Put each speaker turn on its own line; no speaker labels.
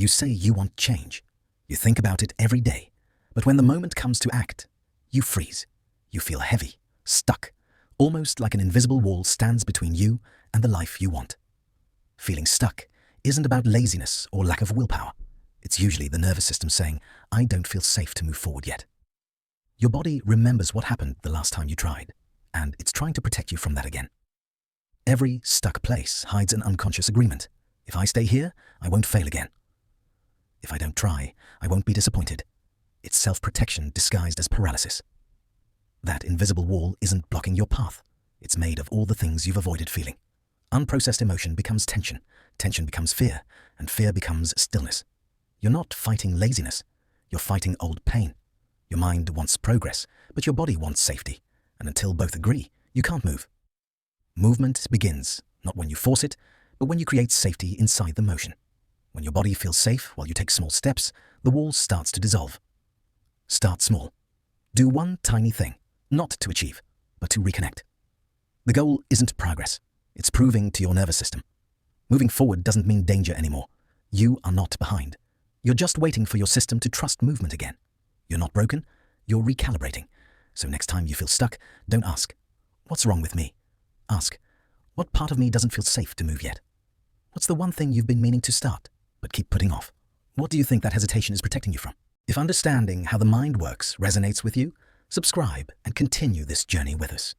You say you want change. You think about it every day. But when the moment comes to act, you freeze. You feel heavy, stuck, almost like an invisible wall stands between you and the life you want. Feeling stuck isn't about laziness or lack of willpower. It's usually the nervous system saying, I don't feel safe to move forward yet. Your body remembers what happened the last time you tried, and it's trying to protect you from that again. Every stuck place hides an unconscious agreement. If I stay here, I won't fail again. If I don't try, I won't be disappointed. It's self-protection disguised as paralysis. That invisible wall isn't blocking your path. It's made of all the things you've avoided feeling. Unprocessed emotion becomes tension, tension becomes fear, and fear becomes stillness. You're not fighting laziness. You're fighting old pain. Your mind wants progress, but your body wants safety. And until both agree, you can't move. Movement begins, not when you force it, but when you create safety inside the motion. When your body feels safe while you take small steps, the wall starts to dissolve. Start small. Do one tiny thing, not to achieve, but to reconnect. The goal isn't progress. It's proving to your nervous system. Moving forward doesn't mean danger anymore. You are not behind. You're just waiting for your system to trust movement again. You're not broken, you're recalibrating. So next time you feel stuck, don't ask, what's wrong with me? Ask, what part of me doesn't feel safe to move yet? What's the one thing you've been meaning to start, but keep putting off? What do you think that hesitation is protecting you from? If understanding how the mind works resonates with you, subscribe and continue this journey with us.